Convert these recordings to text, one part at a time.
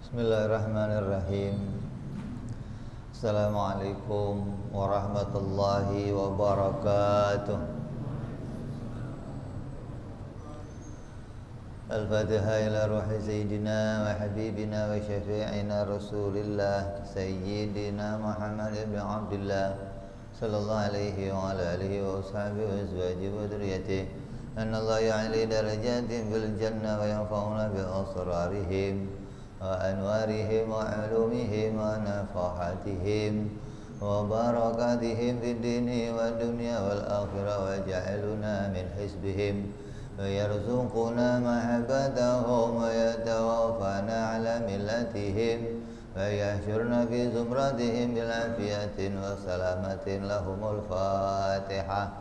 Bismillahirrahmanirrahim. Assalamualaikum warahmatullahi wabarakatuh. Al-Fatihah ila ruhi Sayyidina wa Habibina wa Syafi'ina Rasulillah Sayyidina Muhammad ibn Abdullah sallallahu alaihi wa ala alihi wa ashabihi wa azwajihi wa dhurriyyatihi anna Allah ya'li darajatin bil jannah wa yanfa'una bi asrarihim wa anwarihim wa ulumihim wa nafahatihim wa barakatihim fid dini wa dunya wal akhirah wa ja'aluna min hizbihim wa yarzuquna mahabbatahum wa yatawaffana ala millatihim wa yahsyurna fi zumratihim bil afiyatin wa salamatin lahumul fatihah.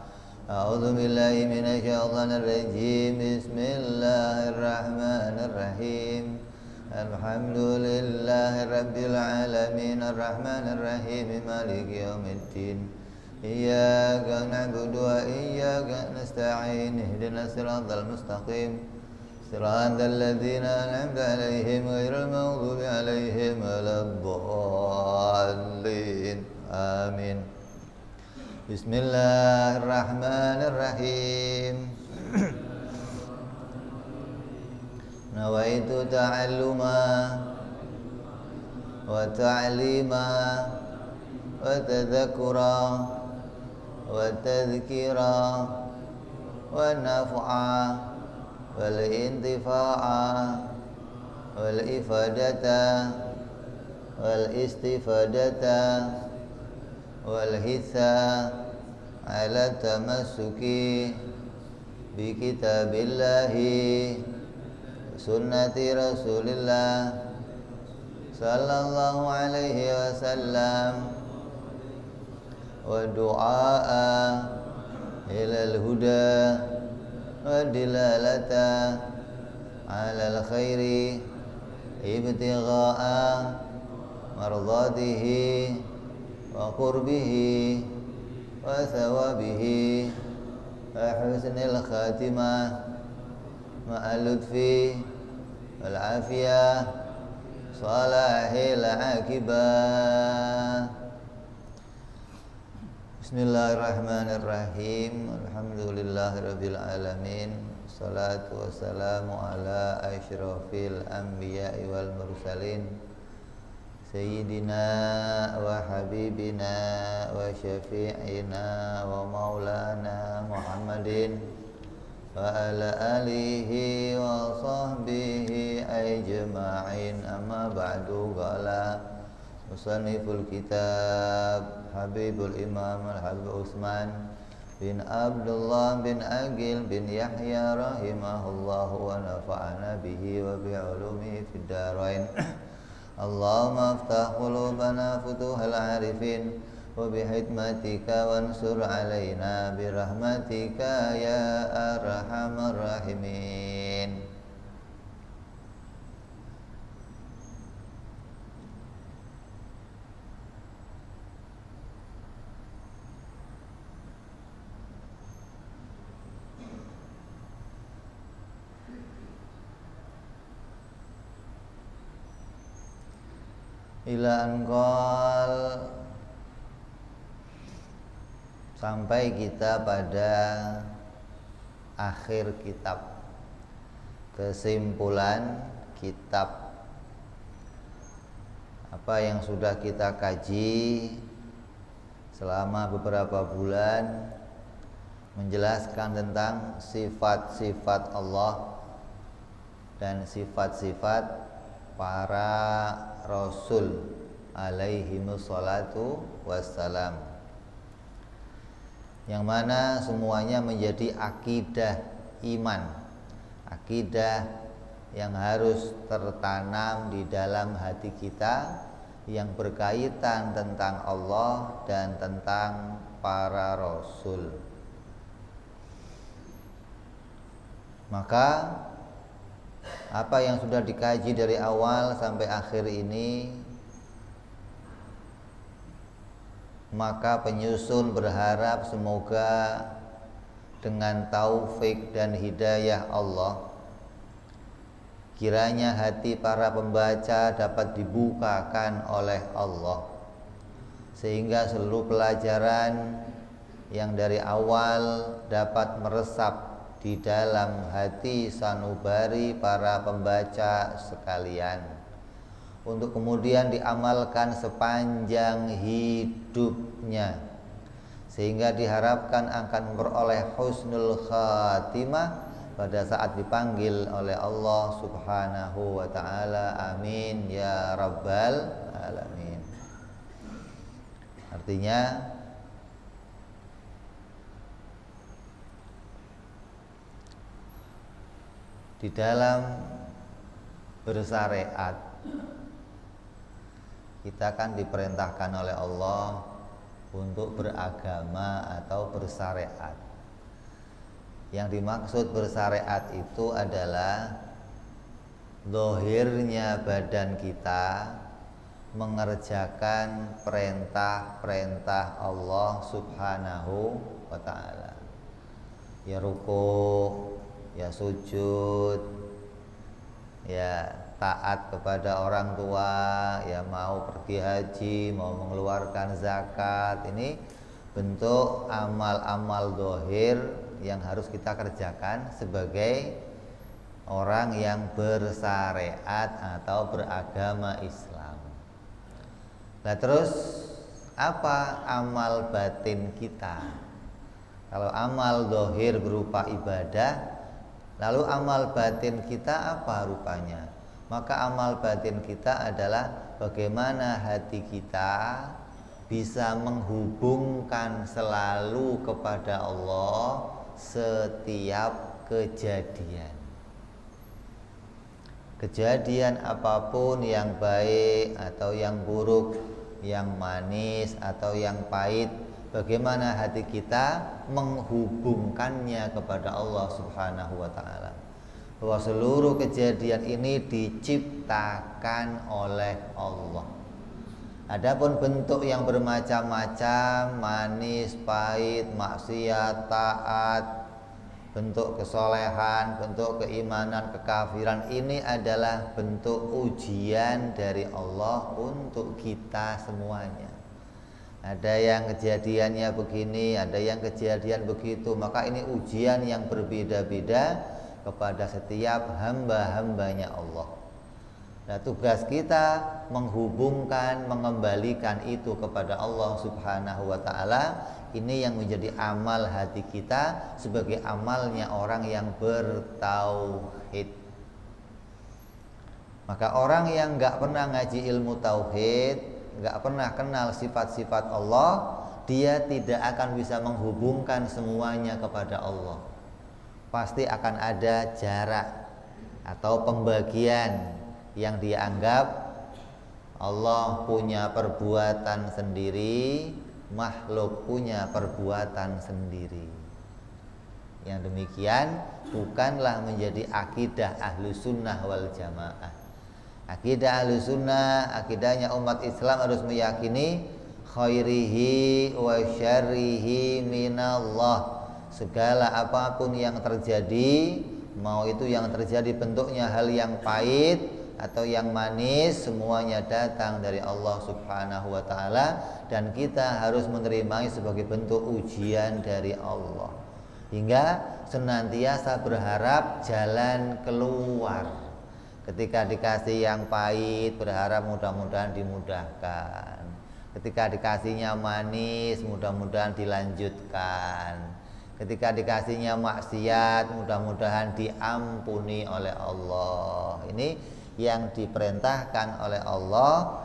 A'udzu billahi minasy syaithanir rajim. Bismillahirrahmanirrahim. Alhamdulillahi rabbil alamin arrahmanir rahim maliki yaumiddin iyyaka na'budu wa iyyaka nasta'in ihdinas siratal mustaqim siratal ladzina an'amta 'alaihim ghairil maghdubi 'alaihim waladdallin amin. Bismillahirrahmanirrahim. Nawaitu ta'alluma wa ta'lima wa tadhakkura wa tadhkira wa naf'a wal intifa'a wal ifadata wal istifadata wal hitha ala tamassuki bi kitabillahi sunnati Rasulillah sallallahu alaihi wasallam wa du'a ilal huda wa dilalata alal khairi ibtigha'a mardatihi wa qurbihi wa thawabihi wa husnil khatimah ma'al lutfi wal afiyah salahil akibah. Bismillahirrahmanirrahim. Alhamdulillahirabbil alamin. Salatu wassalamu ala asyrafil anbiya'i wal mursalin Sayyidina wa habibina wa syafi'ina wa maulana Muhammadin wa ala alihi wa sahbihi ajma'in. Amma ba'du. Qala musanniful kitab Habibul Imam Al-Habib Utsman bin Abdullah bin Aqil bin Yahya rahimahullah wa nafa'ana bihi wa bi'ulumihi fid darain. Allahumma aftah qulubana futuhal arifin wa bihikmatika wansur alaina birahmatika ya arhamar rahimin. Ila anqal, sampai kita pada akhir kitab, kesimpulan kitab. Apa yang sudah kita kaji selama beberapa bulan menjelaskan tentang sifat-sifat Allah dan sifat-sifat para Rasul alaihimus salatu wassalam, yang mana semuanya menjadi akidah iman, akidah yang harus tertanam di dalam hati kita, yang berkaitan tentang Allah dan tentang para Rasul. Maka apa yang sudah dikaji dari awal sampai akhir ini, maka penyusun berharap semoga dengan taufik dan hidayah Allah kiranya hati para pembaca dapat dibukakan oleh Allah, sehingga seluruh pelajaran yang dari awal dapat meresap di dalam hati sanubari para pembaca sekalian, untuk kemudian diamalkan sepanjang hidupnya, sehingga diharapkan akan memperoleh husnul khatimah pada saat dipanggil oleh Allah Subhanahu wa ta'ala. Amin ya rabbal alamin. Artinya di dalam bersyariat kita kan diperintahkan oleh Allah untuk beragama atau bersyariat. Yang dimaksud bersyariat itu adalah zahirnya badan kita mengerjakan perintah-perintah Allah Subhanahu wa ta'ala. Ya ruku', ya sujud, ya taat kepada orang tua, ya mau pergi haji, mau mengeluarkan zakat. Ini bentuk amal-amal zahir yang harus kita kerjakan sebagai orang yang bersyariat atau beragama Islam. Nah terus apa amal batin kita? Kalau amal zahir berupa ibadah, lalu amal batin kita apa rupanya? Maka amal batin kita adalah bagaimana hati kita bisa menghubungkan selalu kepada Allah setiap kejadian apapun, yang baik atau yang buruk, yang manis atau yang pahit, bagaimana hati kita menghubungkannya kepada Allah Subhanahu wa ta'ala, bahwa seluruh kejadian ini diciptakan oleh Allah. Adapun bentuk yang bermacam-macam, manis, pahit, maksiat, taat, bentuk kesolehan, bentuk keimanan, kekafiran, ini adalah bentuk ujian dari Allah untuk kita semuanya. Ada yang kejadiannya begini, ada yang kejadian begitu, maka ini ujian yang berbeda-beda kepada setiap hamba-hambanya Allah. Nah, tugas kita menghubungkan, mengembalikan itu kepada Allah Subhanahu wa ta'ala. Ini yang menjadi amal hati kita sebagai amalnya orang yang bertauhid. Maka orang yang gak pernah ngaji ilmu tauhid, gak pernah kenal sifat-sifat Allah, dia tidak akan bisa menghubungkan semuanya kepada Allah. Pasti akan ada jarak atau pembagian yang dianggap Allah punya perbuatan sendiri, makhluk punya perbuatan sendiri. Yang demikian bukanlah menjadi akidah ahlu sunnah wal jamaah. Akidah ahlu sunnah, akidahnya umat Islam harus meyakini khairihi wa syarrihi minallah. Segala apapun yang terjadi, mau itu yang terjadi bentuknya hal yang pahit atau yang manis, semuanya datang dari Allah Subhanahu wa ta'ala, dan kita harus menerimanya sebagai bentuk ujian dari Allah, hingga senantiasa berharap jalan keluar. Ketika dikasih yang pahit, berharap mudah-mudahan dimudahkan. Ketika dikasihnya manis, mudah-mudahan dilanjutkan. Ketika dikasihnya maksiat, mudah-mudahan diampuni oleh Allah. Ini yang diperintahkan oleh Allah,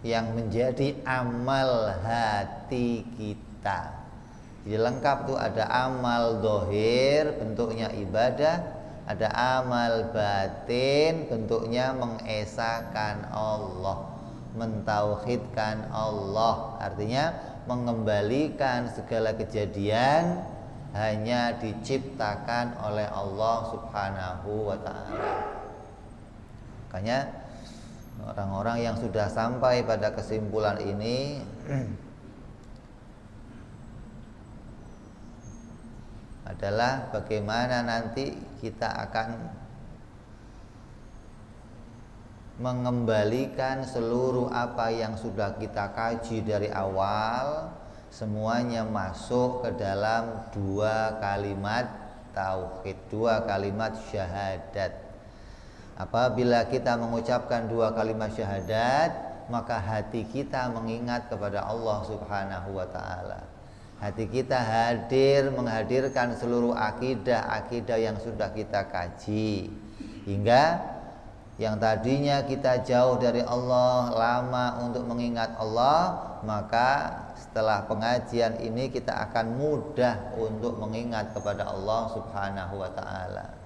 yang menjadi amal hati kita. Jadi lengkap tuh, ada amal zahir bentuknya ibadah, ada amal batin bentuknya mengesahkan Allah, mentauhidkan Allah. Artinya mengembalikan segala kejadian hanya diciptakan oleh Allah Subhanahu wa ta'ala. Makanya orang-orang yang sudah sampai pada kesimpulan ini adalah bagaimana nanti kita akan mengembalikan seluruh apa yang sudah kita kaji dari awal, semuanya masuk ke dalam dua kalimat tauhid, dua kalimat syahadat. Apabila kita mengucapkan dua kalimat syahadat, maka hati kita mengingat kepada Allah Subhanahu wa ta'ala. Hati kita menghadirkan seluruh akidah-akidah yang sudah kita kaji, hingga yang tadinya kita jauh dari Allah, lama untuk mengingat Allah, maka setelah pengajian ini kita akan mudah untuk mengingat kepada Allah Subhanahu wa ta'ala.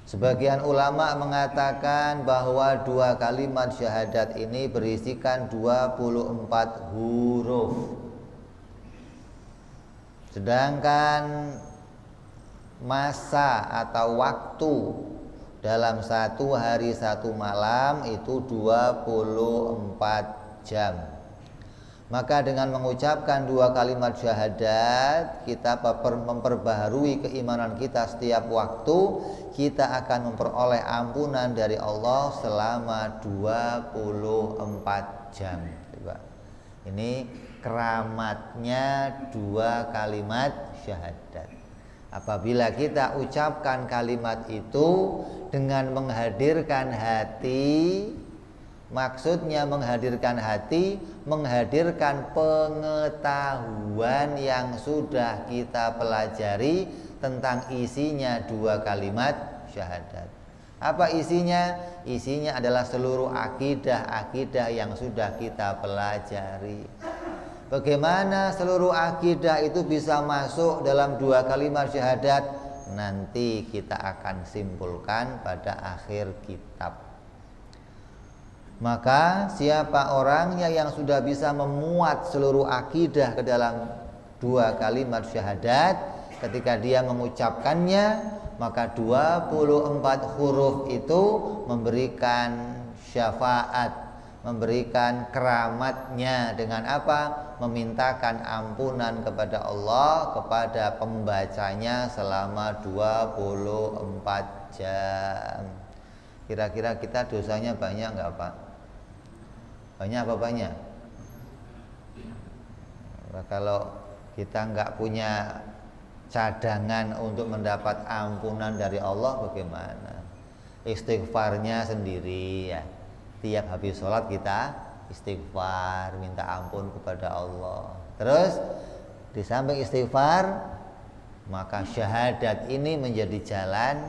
Sebagian ulama mengatakan bahwa dua kalimat syahadat ini berisikan 24 huruf. Sedangkan masa atau waktu dalam satu hari satu malam itu 24 jam. Maka dengan mengucapkan dua kalimat syahadat, kita memperbaharui keimanan kita setiap waktu. Kita akan memperoleh ampunan dari Allah selama 24 jam. Coba. Ini keramatnya dua kalimat syahadat. Apabila kita ucapkan kalimat itu dengan menghadirkan hati, maksudnya menghadirkan hati, menghadirkan pengetahuan yang sudah kita pelajari tentang isinya dua kalimat syahadat. Apa isinya? Isinya adalah seluruh akidah-akidah yang sudah kita pelajari. Bagaimana seluruh akidah itu bisa masuk dalam dua kalimat syahadat? Nanti kita akan simpulkan pada akhir kitab. Maka siapa orangnya yang sudah bisa memuat seluruh akidah ke dalam dua kalimat syahadat, ketika dia mengucapkannya, maka 24 huruf itu memberikan syafaat, memberikan keramatnya dengan apa? Memintakan ampunan kepada Allah kepada pembacanya selama 24 jam. Kira-kira kita dosanya banyak nggak Pak? Banyak apa banyak? Kalau kita nggak punya cadangan untuk mendapat ampunan dari Allah, bagaimana? Istighfarnya sendiri ya. Tiap habis sholat kita istighfar, minta ampun kepada Allah. Terus di samping istighfar, maka syahadat ini menjadi jalan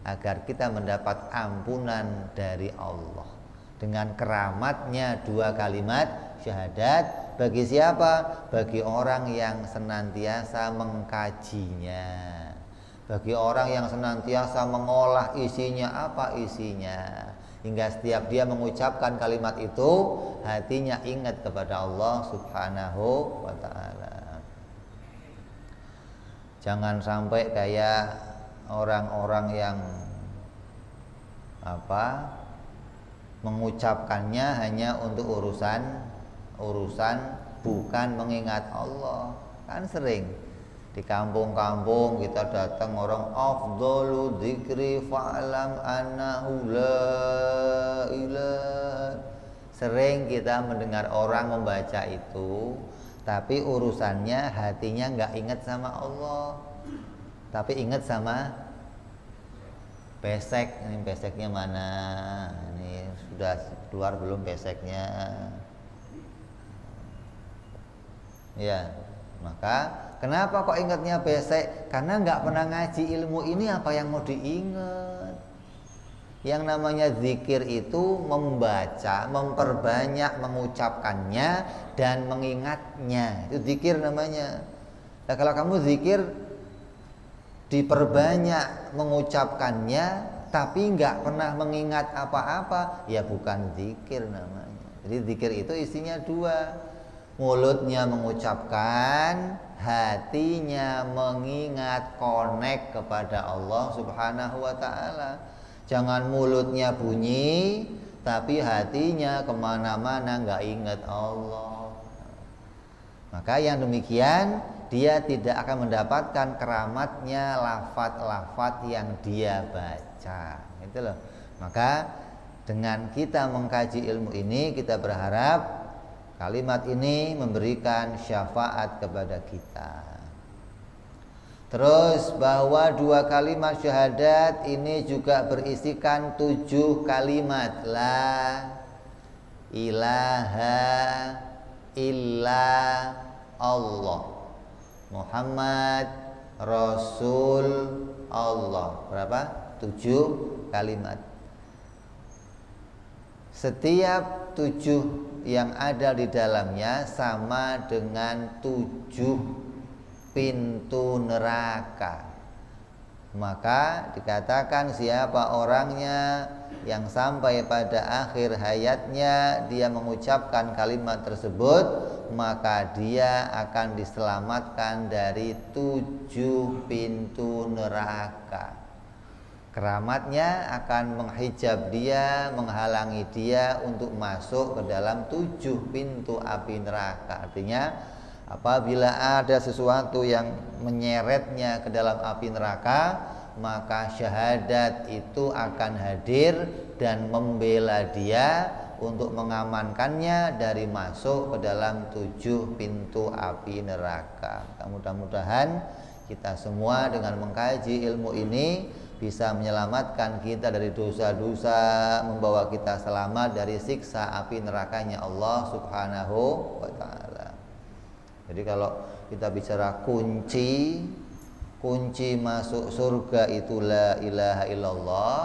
agar kita mendapat ampunan dari Allah dengan keramatnya dua kalimat syahadat. Bagi siapa? Bagi orang yang senantiasa mengkajinya, bagi orang yang senantiasa mengolah isinya, apa isinya, hingga setiap dia mengucapkan kalimat itu, hatinya ingat kepada Allah Subhanahu wa ta'ala. Jangan sampai kayak orang-orang yang mengucapkannya hanya untuk urusan bukan mengingat Allah. Kan sering di kampung-kampung kita datang orang, afdalu dzikri fa'lam annahu la ilaha. Sering kita mendengar orang membaca itu, tapi urusannya hatinya nggak ingat sama Allah, tapi ingat sama pesek. Ini peseknya mana? Ini sudah keluar belum peseknya? Ya, maka kenapa kok ingatnya pesek? Karena nggak pernah ngaji ilmu ini, apa yang mau diingat? Yang namanya zikir itu membaca, memperbanyak mengucapkannya dan mengingatnya. Itu zikir namanya. Nah, kalau kamu zikir diperbanyak mengucapkannya tapi nggak pernah mengingat apa-apa, ya bukan zikir namanya. Jadi zikir itu isinya dua. Mulutnya mengucapkan, hatinya mengingat, connect kepada Allah Subhanahu wa ta'ala. Jangan mulutnya bunyi tapi hatinya kemana-mana nggak ingat Allah. Maka yang demikian dia tidak akan mendapatkan keramatnya lafaz-lafaz yang dia baca. Itu loh. Maka Dengan kita mengkaji ilmu ini, kita berharap kalimat ini memberikan syafaat kepada kita. Terus bahwa 2 kalimat syahadat ini juga berisikan 7 kalimat la ilaha illa Allah Muhammad Rasul Allah. Berapa? 7 kalimat. Setiap 7 yang ada di dalamnya sama dengan 7 pintu neraka. Maka dikatakan siapa orangnya yang sampai pada akhir hayatnya dia mengucapkan kalimat tersebut, maka dia akan diselamatkan dari 7 pintu neraka. Keramatnya akan menghijab dia, menghalangi dia untuk masuk ke dalam 7 pintu api neraka. Artinya apabila ada sesuatu yang menyeretnya ke dalam api neraka, maka syahadat itu akan hadir dan membela dia untuk mengamankannya dari masuk ke dalam 7 pintu api neraka. Mudah-mudahan kita semua dengan mengkaji ilmu ini bisa menyelamatkan kita dari dosa-dosa, membawa kita selamat dari siksa api nerakanya Allah Subhanahu wa ta'ala. Jadi kalau kita bicara kunci masuk surga itu la ilaha illallah,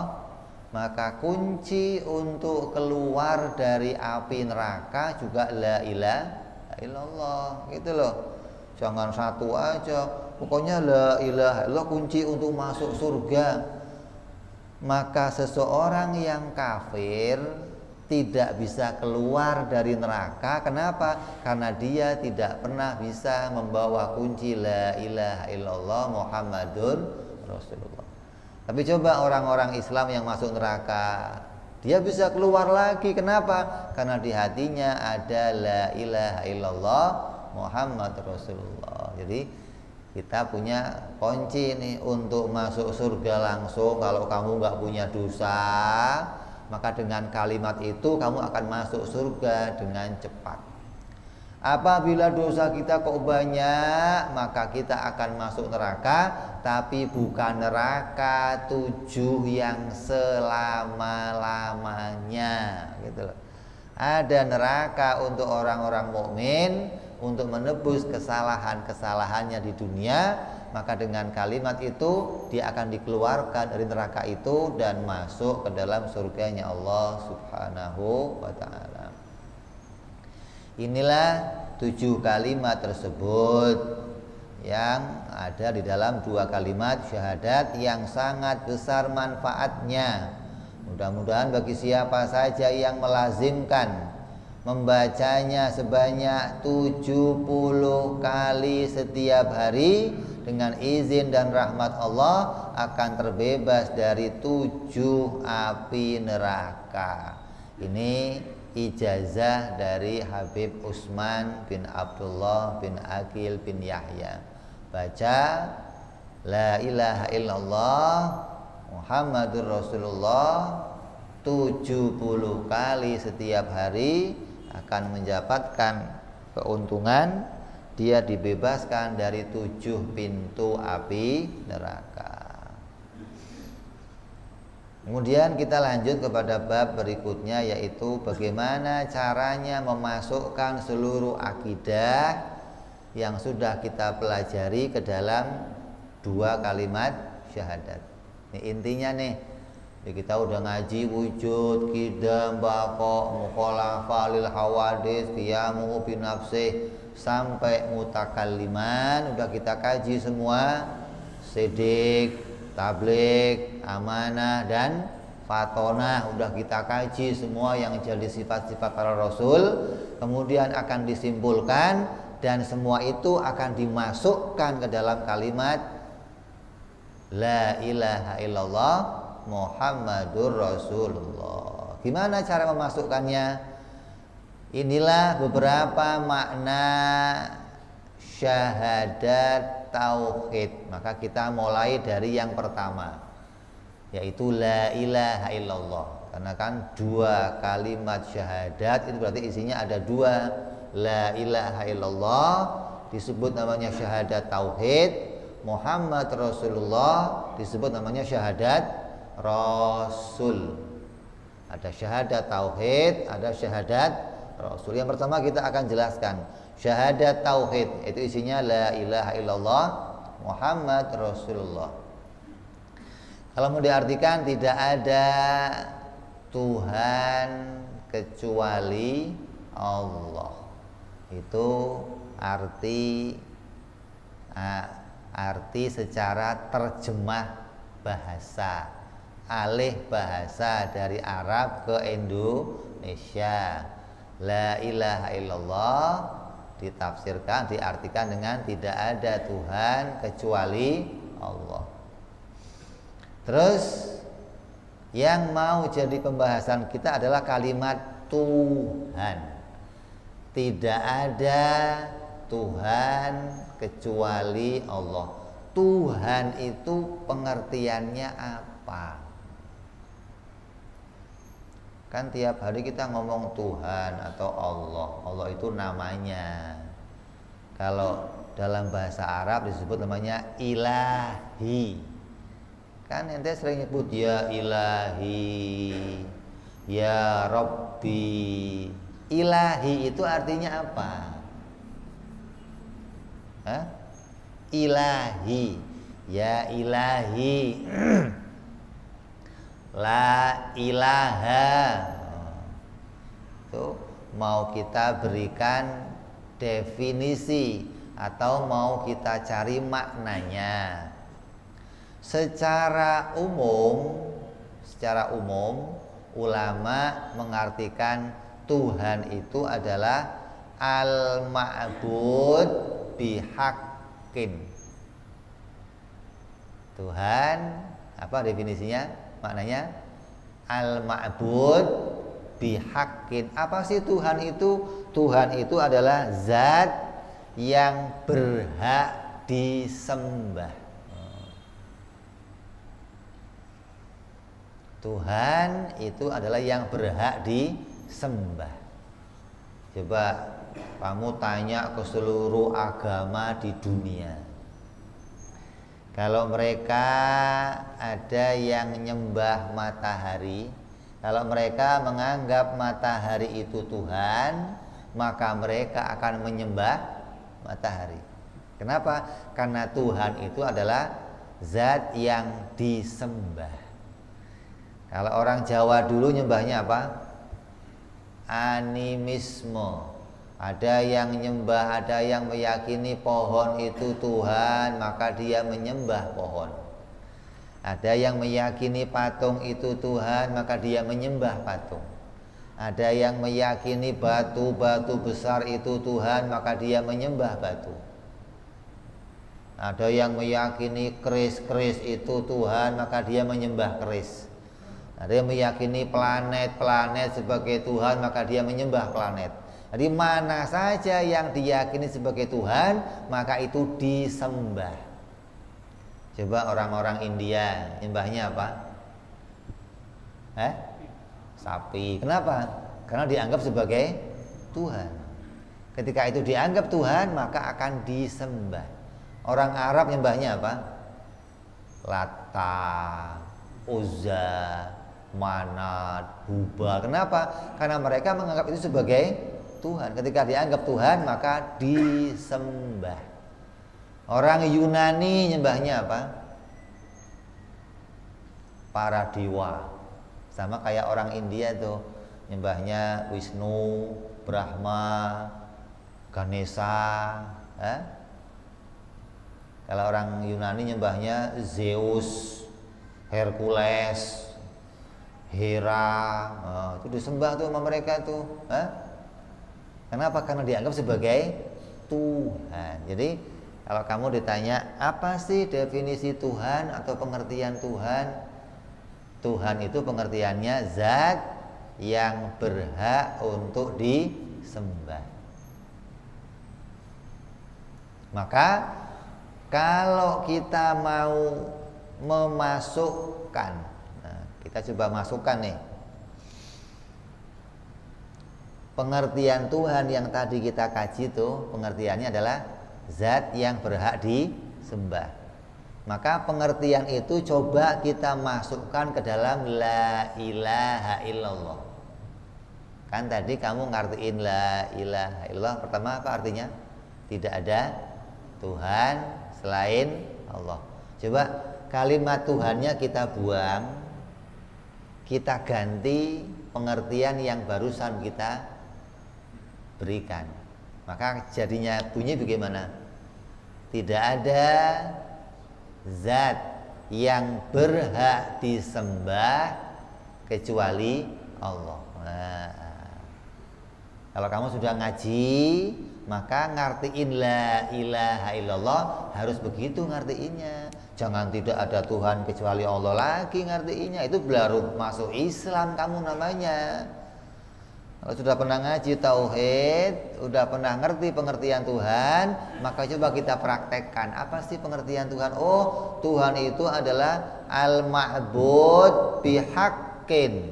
maka kunci untuk keluar dari api neraka juga la ilaha illallah, gitu loh. Jangan satu aja, pokoknya la ilaha illallah kunci untuk masuk surga. Maka seseorang yang kafir tidak bisa keluar dari neraka. Kenapa? Karena dia tidak pernah bisa membawa kunci la ilaha illallah Muhammadun Rasulullah. Tapi coba orang-orang Islam yang masuk neraka, dia bisa keluar lagi. Kenapa? Karena di hatinya ada la ilaha illallah Muhammad Rasulullah. Jadi kita punya kunci nih untuk masuk surga langsung. Kalau kamu nggak punya dosa, maka dengan kalimat itu kamu akan masuk surga dengan cepat. Apabila dosa kita kok banyak, maka kita akan masuk neraka, tapi bukan neraka 7 yang selama-lamanya, gitu loh. Ada neraka untuk orang-orang mukmin untuk menebus kesalahan-kesalahannya di dunia, maka dengan kalimat itu dia akan dikeluarkan dari neraka itu dan masuk ke dalam surganya Allah Subhanahu wa ta'ala. Inilah 7 kalimat tersebut yang ada di dalam 2 kalimat syahadat yang sangat besar manfaatnya. Mudah-mudahan bagi siapa saja yang melazimkan membacanya sebanyak 70 kali setiap hari, dengan izin dan rahmat Allah akan terbebas dari 7 api neraka. Ini ijazah dari Habib Utsman bin Abdullah bin Aqil bin Yahya. Baca la ilaha illallah Muhammadur Rasulullah 70 kali setiap hari, akan mendapatkan keuntungan, dia dibebaskan dari 7 pintu api neraka. Kemudian kita lanjut kepada bab berikutnya, yaitu bagaimana caranya memasukkan seluruh akidah yang sudah kita pelajari ke dalam 2 kalimat syahadat. Ini intinya nih. Kita udah ngaji wujud, qidam, baqa, mukhalafah lil hawadits, qiyamu bi nafsih sampai mutakalliman udah kita kaji semua. Sidik, tabligh, amanah dan fatonah udah kita kaji semua yang jadi sifat-sifat para rasul. Kemudian akan disimpulkan dan semua itu akan dimasukkan ke dalam kalimat la ilaha illallah Muhammadur Rasulullah. Gimana cara memasukkannya? Inilah beberapa makna syahadat tauhid. Maka kita mulai dari yang pertama, yaitu la ilaha illallah. Karena kan dua kalimat syahadat itu berarti isinya ada dua. La ilaha illallah disebut namanya syahadat tauhid, Muhammad Rasulullah disebut namanya syahadat Rasul. Ada syahadat tauhid, ada syahadat Rasul. Yang pertama kita akan jelaskan syahadat tauhid, itu isinya la ilaha illallah Muhammad Rasulullah. Kalau mau diartikan tidak ada Tuhan kecuali Allah. Itu arti secara terjemah bahasa, alih bahasa dari Arab ke Indonesia. La ilaha illallah ditafsirkan, diartikan dengan tidak ada Tuhan kecuali Allah. Terus yang mau jadi pembahasan kita adalah kalimat Tuhan. Tidak ada Tuhan kecuali Allah. Tuhan itu pengertiannya apa? Kan tiap hari kita ngomong Tuhan atau Allah. Allah itu namanya. Kalau dalam bahasa Arab disebut namanya ilahi. Kan ente sering nyebut ya ilahi, ya Rabbi. Ilahi itu artinya apa? Hah? Ilahi, ya ilahi. La ilaha. Itu mau kita berikan definisi atau mau kita cari maknanya. Secara umum ulama mengartikan Tuhan itu adalah al-ma'bud bihaqqin. Tuhan apa definisinya? Maknanya al-ma'bud bihaqqin. Apa sih Tuhan itu? Tuhan itu adalah zat yang berhak disembah. Tuhan itu adalah yang berhak disembah. Coba kamu tanya ke seluruh agama di dunia. Kalau mereka ada yang nyembah matahari, kalau mereka menganggap matahari itu Tuhan, maka mereka akan menyembah matahari. Kenapa? Karena Tuhan itu adalah zat yang disembah. Kalau orang Jawa dulu nyembahnya apa? Animisme. Ada yang nyembah, ada yang meyakini pohon itu Tuhan, maka dia menyembah pohon. Ada yang meyakini patung itu Tuhan, maka dia menyembah patung. Ada yang meyakini batu-batu besar itu Tuhan, maka dia menyembah batu. Ada yang meyakini keris-keris itu Tuhan, maka dia menyembah keris. Ada yang meyakini planet-planet sebagai Tuhan, maka dia menyembah planet. Jadi mana saja yang diyakini sebagai Tuhan, maka itu disembah. Coba orang-orang India nyembahnya apa? Sapi. Kenapa? Karena dianggap sebagai Tuhan. Ketika itu dianggap Tuhan, maka akan disembah. Orang Arab nyembahnya apa? Lata, Uzza, Manat, Hubal. Kenapa? Karena mereka menganggap itu sebagai Tuhan. Ketika dianggap Tuhan, maka disembah. Orang Yunani nyembahnya apa? Para dewa. Sama kayak orang India tuh, nyembahnya Wisnu, Brahma, Ganesha. Kalau orang Yunani nyembahnya Zeus, Hercules, Hera. Itu disembah tuh sama mereka tuh. Kenapa? Karena dianggap sebagai Tuhan. Jadi kalau kamu ditanya apa sih definisi Tuhan atau pengertian Tuhan? Tuhan itu pengertiannya zat yang berhak untuk disembah. Maka kalau kita mau memasukkan, kita coba masukkan nih Pengertian Tuhan yang tadi kita kaji itu pengertiannya adalah zat yang berhak disembah. Maka pengertian itu coba kita masukkan ke dalam la ilaha illallah. Kan tadi kamu ngertiin la ilaha illallah, pertama apa artinya? Tidak ada Tuhan selain Allah. Coba kalimat Tuhannya kita buang, kita ganti pengertian yang barusan kita berikan. Maka jadinya bunyi bagaimana? Tidak ada zat yang berhak disembah kecuali Allah. Nah, kalau kamu sudah ngaji, maka ngertiin la ilaha illallah harus begitu ngertiinnya. Jangan tidak ada Tuhan kecuali Allah lagi ngertiinnya. Itu baru masuk Islam kamu namanya. Kalau sudah pernah ngaji tauhid, sudah pernah ngerti pengertian Tuhan, maka coba kita praktekkan. Apa sih pengertian Tuhan? Oh, Tuhan itu adalah al-ma'bud bihaqqin,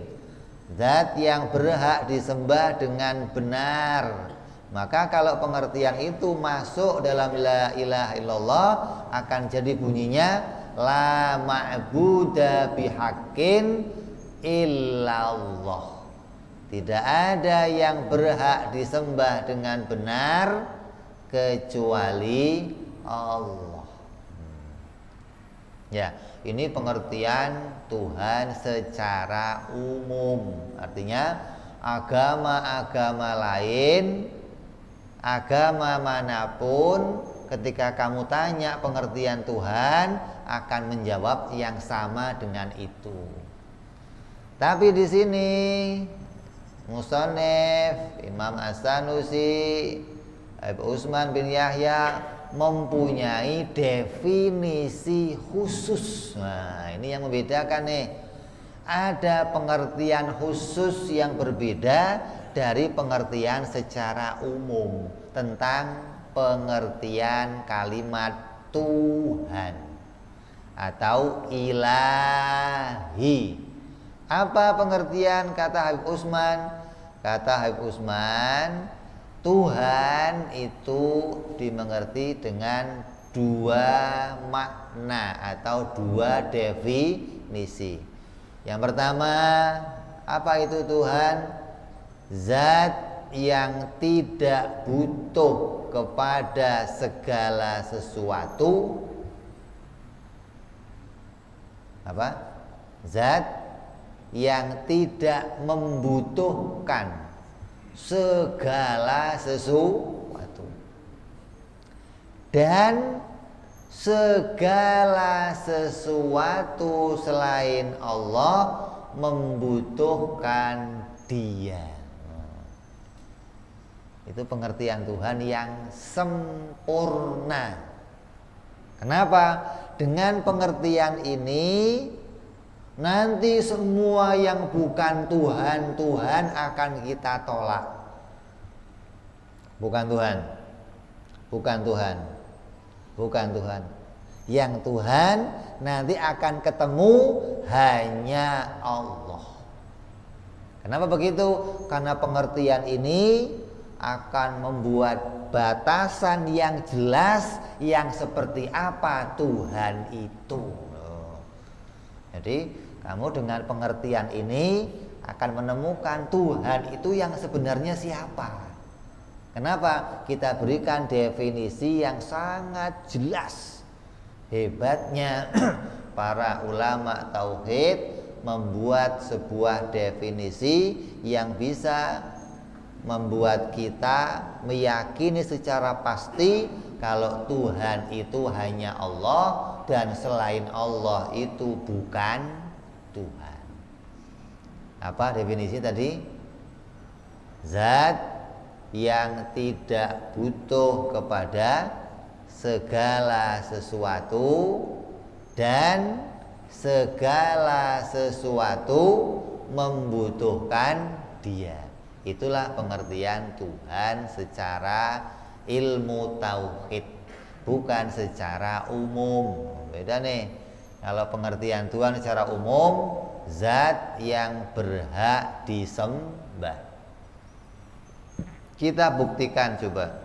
zat yang berhak disembah dengan benar. Maka kalau pengertian itu masuk dalam la ilaha illallah, akan jadi bunyinya la ma'buda bihaqqin illallah. Tidak ada yang berhak disembah dengan benar kecuali Allah. Ya, ini pengertian Tuhan secara umum. Artinya agama-agama lain, agama manapun, ketika kamu tanya pengertian Tuhan akan menjawab yang sama dengan itu. Tapi di sini Musannif Imam As-Sanusi Abu Utsman bin Yahya mempunyai definisi khusus. Nah, ini yang membedakan nih. Ada pengertian khusus yang berbeda dari pengertian secara umum tentang pengertian kalimat Tuhan atau ilahi. Apa pengertian kata Habib Utsman? Kata Habib Utsman, Tuhan itu dimengerti dengan dua makna atau dua definisi. Yang pertama, apa itu Tuhan? Zat yang tidak butuh kepada segala sesuatu. Apa? Zat yang tidak membutuhkan segala sesuatu, dan segala sesuatu selain Allah membutuhkan Dia. Itu pengertian Tuhan yang sempurna. Kenapa? Dengan pengertian ini nanti semua yang bukan Tuhan akan kita tolak. Bukan Tuhan. Yang Tuhan nanti akan ketemu hanya Allah. Kenapa begitu? Karena pengertian ini akan membuat batasan yang jelas yang seperti apa Tuhan itu. Jadi kamu dengan pengertian ini akan menemukan Tuhan itu yang sebenarnya siapa. Kenapa? Kita berikan definisi yang sangat jelas. Hebatnya para ulama tauhid membuat sebuah definisi yang bisa membuat kita meyakini secara pasti kalau Tuhan itu hanya Allah dan selain Allah itu bukan Tuhan. Apa definisi tadi? Zat yang tidak butuh kepada segala sesuatu dan segala sesuatu membutuhkan Dia. Itulah pengertian Tuhan secara ilmu tauhid, bukan secara umum. Beda nih. Kalau pengertian Tuhan secara umum, zat yang berhak disembah. Kita buktikan coba.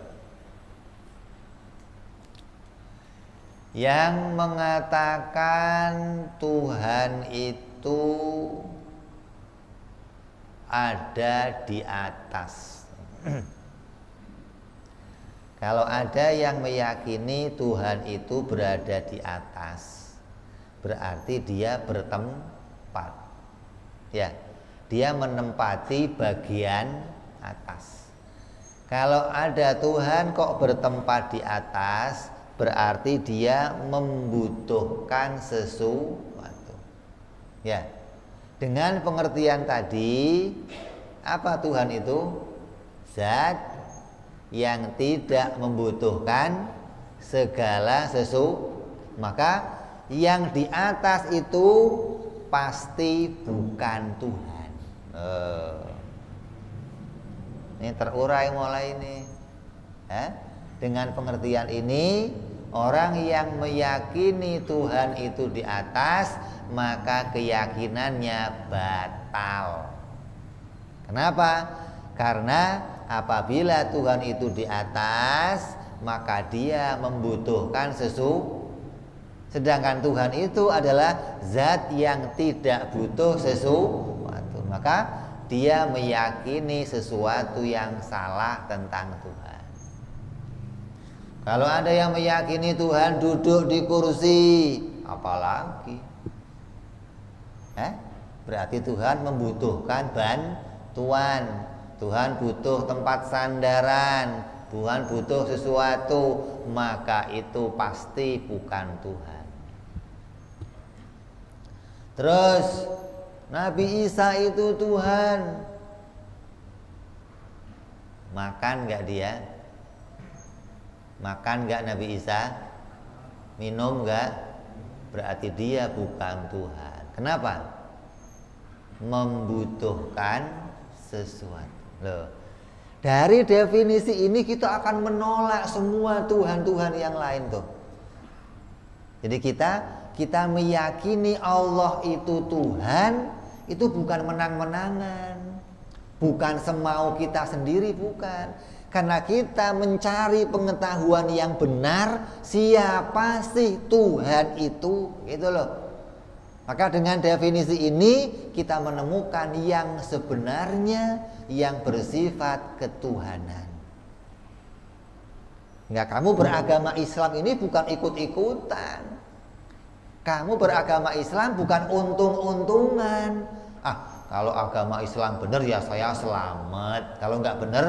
Yang mengatakan Tuhan itu ada di atas. Kalau ada yang meyakini Tuhan itu berada di atas, berarti dia bertempat. Ya, dia menempati bagian atas. Kalau ada Tuhan kok bertempat di atas, berarti dia membutuhkan sesuatu. Ya. Dengan pengertian tadi, apa Tuhan itu? Zat yang tidak membutuhkan segala sesuatu. Maka yang di atas itu pasti bukan Tuhan. Ini terurai mulai ini. Dengan pengertian ini, orang yang meyakini Tuhan itu di atas, maka keyakinannya batal. Kenapa? Karena apabila Tuhan itu di atas, maka dia membutuhkan sesuatu. Sedangkan Tuhan itu adalah zat yang tidak butuh sesuatu. Maka dia meyakini sesuatu yang salah tentang Tuhan. Kalau ada yang meyakini Tuhan duduk di kursi, apalagi? Berarti Tuhan membutuhkan bantuan. Tuhan butuh tempat sandaran, Tuhan butuh sesuatu, maka itu pasti bukan Tuhan. Terus Nabi Isa itu Tuhan. Makan gak dia? Makan gak Nabi Isa? Minum gak? Berarti dia bukan Tuhan. Kenapa? Membutuhkan sesuatu. Loh, dari definisi ini kita akan menolak semua Tuhan-Tuhan yang lain tuh. Jadi kita meyakini Allah itu Tuhan, itu bukan menang-menangan, bukan semau kita sendiri, bukan. Karena kita mencari pengetahuan yang benar, siapa sih Tuhan itu, gitu loh. Maka dengan definisi ini kita menemukan yang sebenarnya yang bersifat ketuhanan. Enggak, kamu beragama Islam ini bukan ikut-ikutan. Kamu beragama Islam bukan untung-untungan. Kalau agama Islam benar ya saya selamat. Kalau enggak benar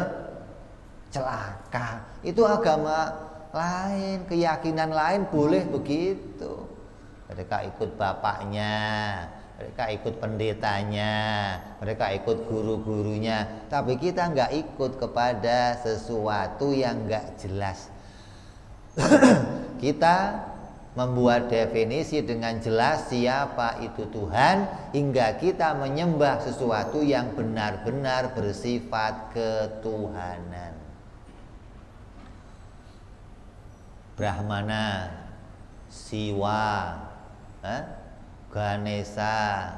celaka. Itu agama lain, keyakinan lain boleh begitu. Mereka ikut bapaknya, mereka ikut pendetanya, mereka ikut guru-gurunya. Tapi kita nggak ikut kepada sesuatu yang nggak jelas. Kita membuat definisi dengan jelas siapa itu Tuhan, hingga kita menyembah sesuatu yang benar-benar bersifat ketuhanan. Brahmana, Siwa, Ganesha,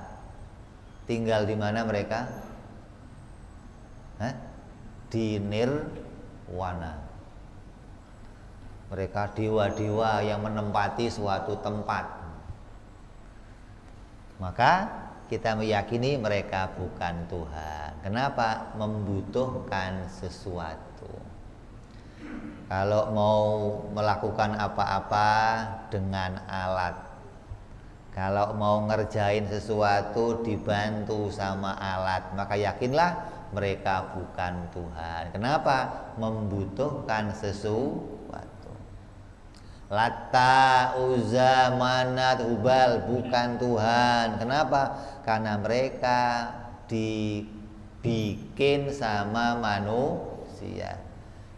tinggal di mana mereka? Di Nirwana. Mereka dewa-dewa yang menempati suatu tempat. Maka kita meyakini mereka bukan Tuhan. Kenapa? Membutuhkan sesuatu. Kalau mau melakukan apa-apa dengan alat, kalau mau ngerjain sesuatu dibantu sama alat, maka yakinlah mereka bukan Tuhan. Kenapa? Membutuhkan sesuatu. Latta, Uzza, Manat, Hubal bukan Tuhan. Kenapa? Karena mereka dibikin sama manusia,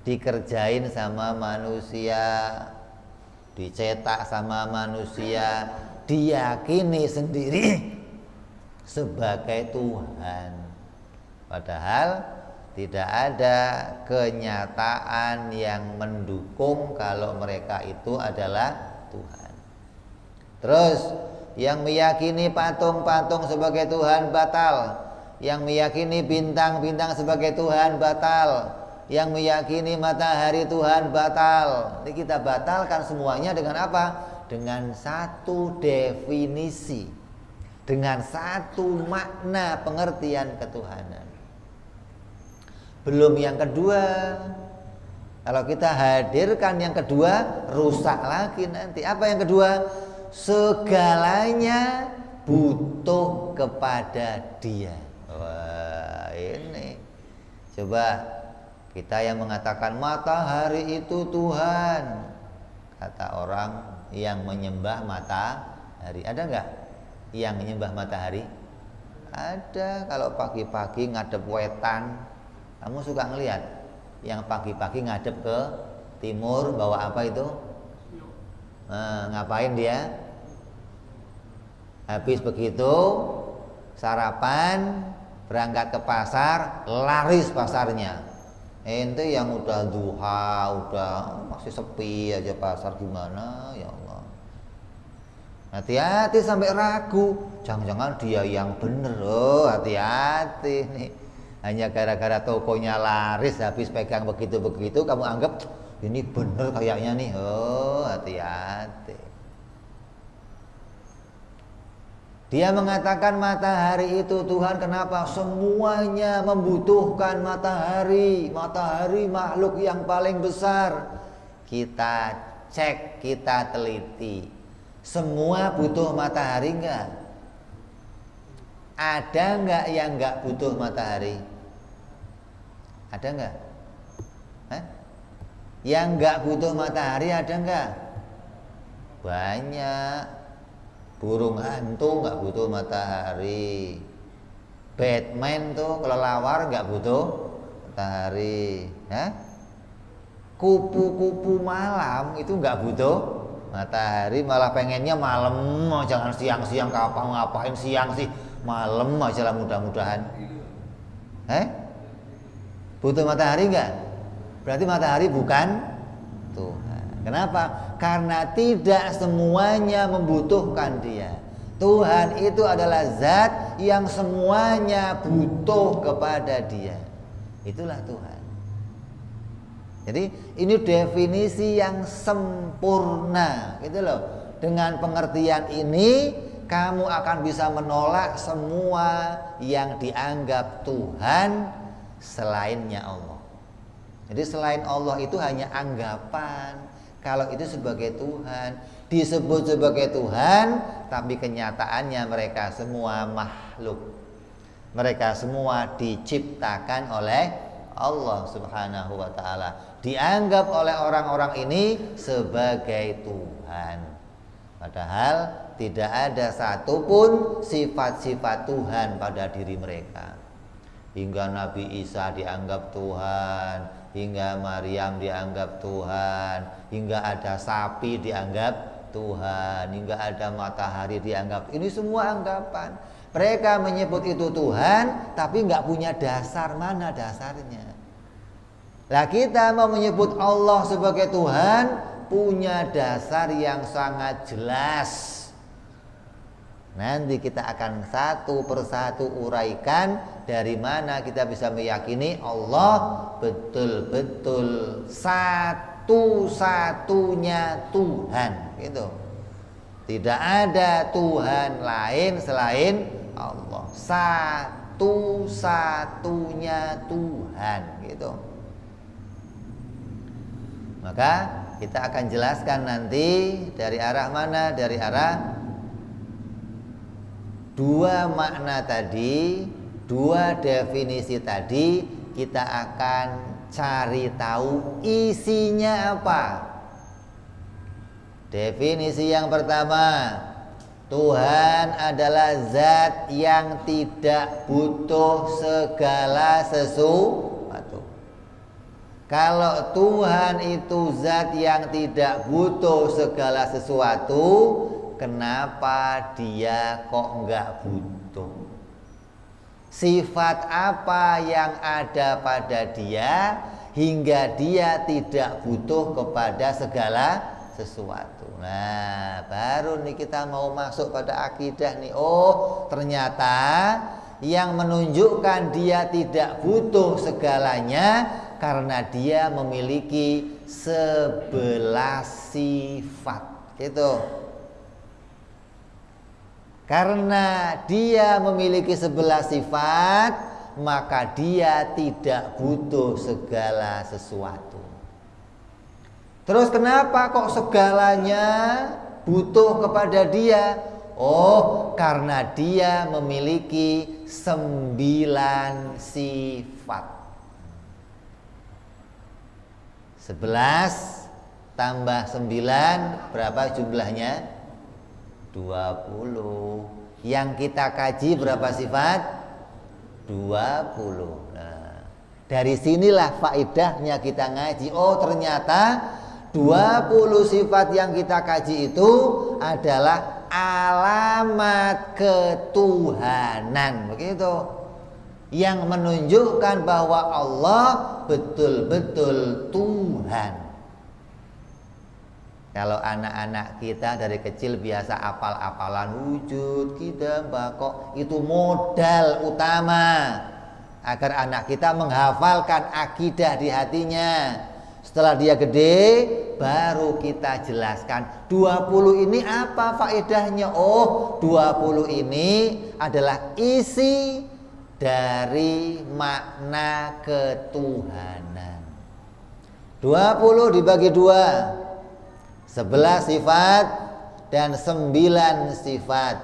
dikerjain sama manusia, dicetak sama manusia, diyakini sendiri sebagai Tuhan. Padahal tidak ada kenyataan yang mendukung kalau mereka itu adalah Tuhan. Terus yang meyakini patung-patung sebagai Tuhan batal, yang meyakini bintang-bintang sebagai Tuhan batal, yang meyakini matahari Tuhan batal. Ini kita batalkan semuanya dengan apa? Dengan satu definisi, dengan satu makna pengertian ketuhanan. Belum yang kedua. Kalau kita hadirkan yang kedua, rusak lagi nanti. Apa yang kedua? Segalanya butuh kepada Dia. Wah, ini. Coba kita yang mengatakan matahari itu Tuhan. Kata orang yang menyembah matahari. Ada enggak yang menyembah matahari? Ada. Kalau pagi-pagi ngadep wetan, kamu suka ngelihat yang pagi-pagi ngadep ke timur bawa apa itu? Ngapain dia? Habis begitu sarapan, berangkat ke pasar, laris pasarnya. Ente yang udah duha, udah masih sepi aja pasar, gimana ya Allah. Hati-hati sampai ragu, jangan-jangan dia yang bener. Oh, hati-hati nih. Hanya gara-gara tokonya laris, habis pegang begitu-begitu kamu anggap ini bener kayaknya nih. Oh, hati-hati. Dia mengatakan matahari itu Tuhan. Kenapa? Semuanya membutuhkan matahari. Matahari makhluk yang paling besar. Kita cek, kita teliti. Semua butuh matahari enggak? Ada enggak yang enggak butuh matahari? Ada enggak? Yang enggak butuh matahari ada enggak? Banyak. Burung hantu nggak butuh matahari. Batman tuh kelelawar nggak butuh matahari. Kupu-kupu malam itu nggak butuh matahari, malah pengennya malam. Jangan siang-siang, kapan ngapain siang sih? Malam aja lah mudah-mudahan. Butuh matahari nggak? Berarti matahari bukan Tuhan. Kenapa? Karena tidak semuanya membutuhkan Dia. Tuhan itu adalah zat yang semuanya butuh kepada Dia. Itulah Tuhan. Jadi ini definisi yang sempurna, gitu loh. Dengan pengertian ini kamu akan bisa menolak semua yang dianggap Tuhan selainnya Allah. Jadi selain Allah itu hanya anggapan. Kalau itu sebagai Tuhan, disebut sebagai Tuhan, tapi kenyataannya mereka semua makhluk. Mereka semua diciptakan oleh Allah Subhanahu wa ta'ala. Dianggap oleh orang-orang ini sebagai Tuhan. Padahal tidak ada satupun sifat-sifat Tuhan pada diri mereka. Hingga Nabi Isa dianggap Tuhan, hingga Maryam dianggap Tuhan, hingga ada sapi dianggap Tuhan, hingga ada matahari dianggap. Ini semua anggapan. Mereka menyebut itu Tuhan, tapi nggak punya dasar. Mana dasarnya? Lah kita mau menyebut Allah sebagai Tuhan, punya dasar yang sangat jelas. Nanti kita akan satu persatu uraikan dari mana kita bisa meyakini Allah betul-betul satu-satunya Tuhan, gitu. Tidak ada Tuhan lain selain Allah. Satu-satunya Tuhan, gitu. Maka kita akan jelaskan nanti dari arah mana, dari arah dua makna tadi, dua definisi tadi, kita akan cari tahu isinya apa. Definisi yang pertama, Tuhan adalah zat yang tidak butuh segala sesuatu. Kalau Tuhan itu zat yang tidak butuh segala sesuatu, kenapa Dia kok enggak butuh? Sifat apa yang ada pada Dia hingga Dia tidak butuh kepada segala sesuatu? Nah, baru nih kita mau masuk pada akidah nih. Oh, ternyata yang menunjukkan Dia tidak butuh segalanya Karena dia memiliki 11 sifat. Gitu. Karena dia memiliki 11 sifat, maka dia tidak butuh segala sesuatu. Terus kenapa kok segalanya butuh kepada dia? Oh, karena dia memiliki 9 sifat. 11 tambah 9 berapa jumlahnya? 20. Yang kita kaji berapa sifat? 20. Nah, dari sinilah faedahnya kita ngaji. Oh, ternyata 20 sifat yang kita kaji itu adalah alamat ketuhanan. Begitu. Yang menunjukkan bahwa Allah betul-betul Tuhan. Kalau anak-anak kita dari kecil biasa apal-apalan wujud, kita bakok, itu modal utama agar anak kita menghafalkan akidah di hatinya. Setelah dia gede, baru kita jelaskan 20 ini apa faedahnya. Oh, 20 ini adalah isi dari makna ketuhanan. 20 dibagi 2, 11 sifat dan 9 sifat.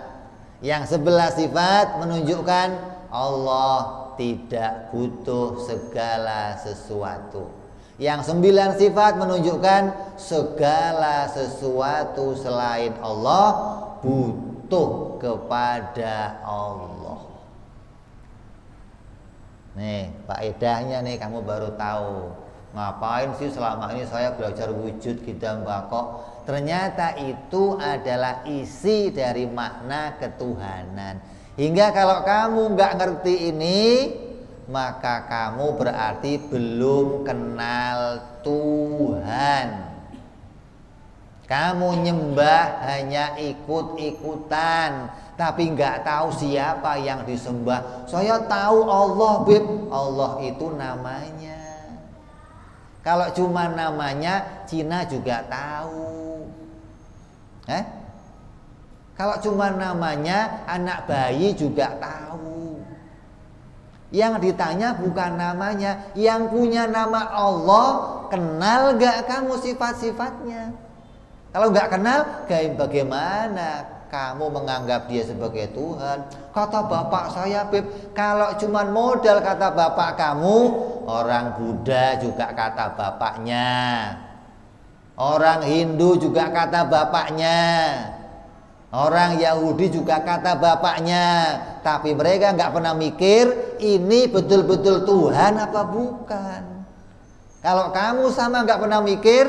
Yang 11 sifat menunjukkan Allah tidak butuh segala sesuatu. Yang 9 sifat menunjukkan segala sesuatu selain Allah butuh kepada Allah. Nih, faedahnya nih kamu baru tahu. Ngapain sih selama ini saya belajar wujud kita mbakok? Ternyata itu adalah isi dari makna ketuhanan. Hingga kalau kamu nggak ngerti ini, maka kamu berarti belum kenal Tuhan. Kamu nyembah hanya ikut-ikutan, tapi nggak tahu siapa yang disembah. Saya tahu Allah, Beb. Allah itu namanya. Kalau cuma namanya, Cina juga tahu. Kalau cuma namanya, anak bayi juga tahu. Yang ditanya bukan namanya, yang punya nama Allah, kenal gak kamu sifat-sifatnya? Kalau gak kenal, bagaimana kamu menganggap dia sebagai Tuhan? Kata bapak saya, Beb, kalau cuma modal kata bapak kamu, orang Buddha juga kata bapaknya, orang Hindu juga kata bapaknya, orang Yahudi juga kata bapaknya. Tapi mereka nggak pernah mikir ini betul-betul Tuhan apa bukan. Kalau kamu sama nggak pernah mikir,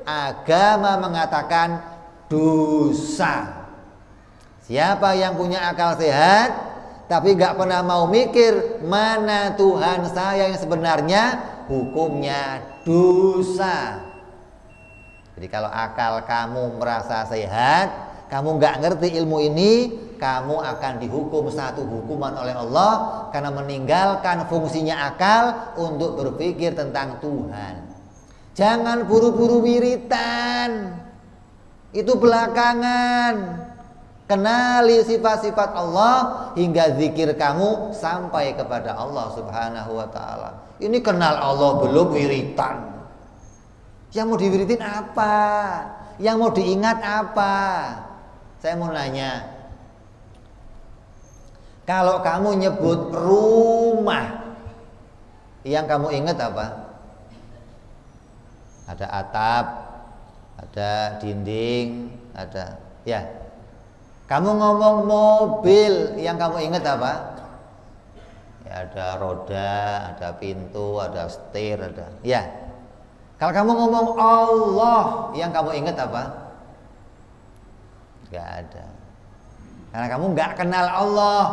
agama mengatakan dosa. Siapa yang punya akal sehat tapi gak pernah mau mikir mana Tuhan saya yang sebenarnya, hukumnya dosa. Jadi kalau akal kamu merasa sehat, kamu gak ngerti ilmu ini, kamu akan dihukum satu hukuman oleh Allah karena meninggalkan fungsinya akal untuk berpikir tentang Tuhan. Jangan buru-buru wiritan, itu belakangan. Kenali sifat-sifat Allah hingga zikir kamu sampai kepada Allah Subhanahu wa ta'ala. Ini kenal Allah belum wiritan. Yang mau diwiritin apa? Yang mau diingat apa? Saya mau nanya. Kalau kamu nyebut rumah, yang kamu ingat apa? Ada atap, ada dinding, ada ya. Kamu ngomong mobil, yang kamu ingat apa? Ya, ada roda, ada pintu, ada setir, ada. Ya. Kalau kamu ngomong Allah, yang kamu ingat apa? Gak ada. Karena kamu gak kenal Allah,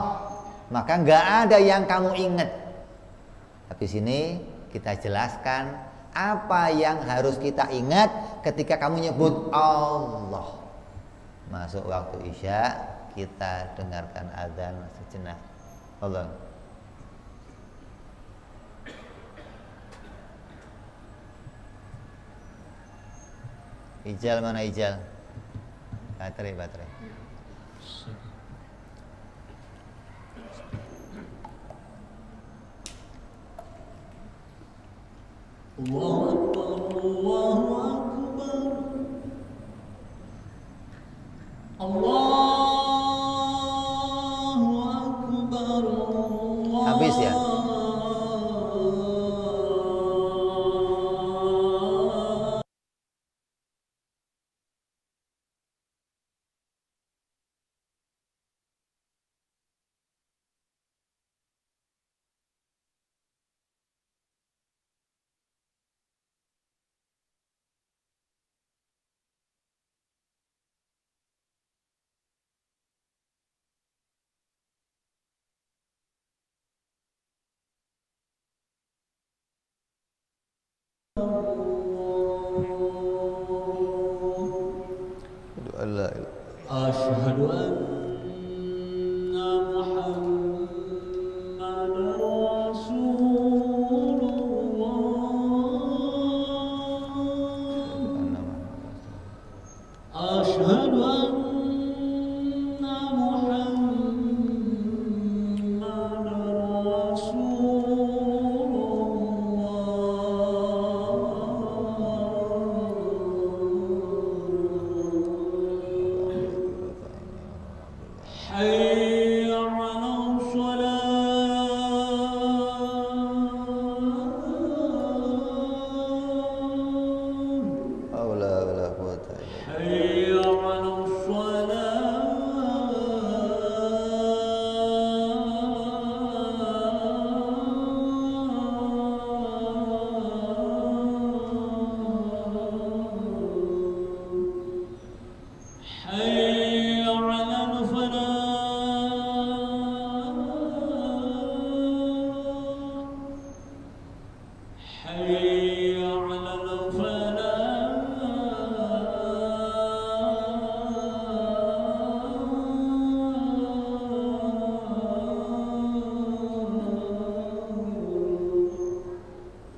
maka gak ada yang kamu ingat. Tapi sini kita jelaskan apa yang harus kita ingat ketika kamu nyebut Allah. Masuk waktu Isya, kita dengarkan azan sejenak. Allah. Ijal mana Ijal? Baterai. Allahu Akbar. Allahu Akbar. Habis ya? Asyhadu anna Muhammadar Rasulullah. Asyhadu anna Muhammadar Rasulullah. حي على الصلاة. Aula wala quwata illa billah. حي على الصلاة. حي على الفلاح. حي على الفلاح.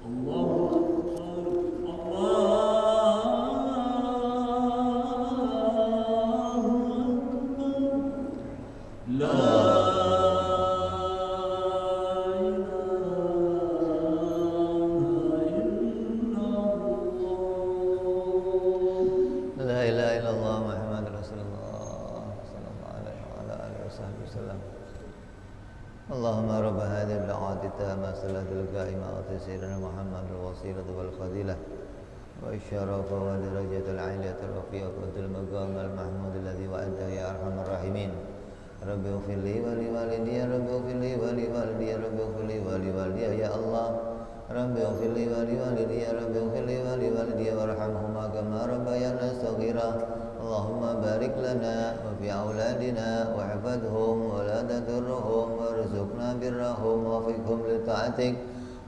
الله أكبر. الله أكبر. لا La ilaha illallah Muhammadur Rasulullah sallallahu alaihi wa ala alihi wasallam. Allahumma rabb hadhihi al-da'wati tamma salatul qa'imah wa sayyidina Muhammadul wasilatu wal fadilah wa isyarafa wa darajatul 'aliyatul rafi'ah wa al maqam al-mahmud alladhi wa'ada ya arhamar rahimin. Rabbi ighfir li wa li walidayya, Rabbi ighfir li wa li walidayya, Rabbi ighfir li wa li walidayya ya Allah. Rabbi ighfir li wa li walidayya, Rabbi ighfir li wa li walidayya warhamhuma kama rabbayana shaghira. Allahumma barik lana wa fi auladina wa hifadhum wa la tadurruhum warzuqna birrahum wa fiqhum li ta'atik.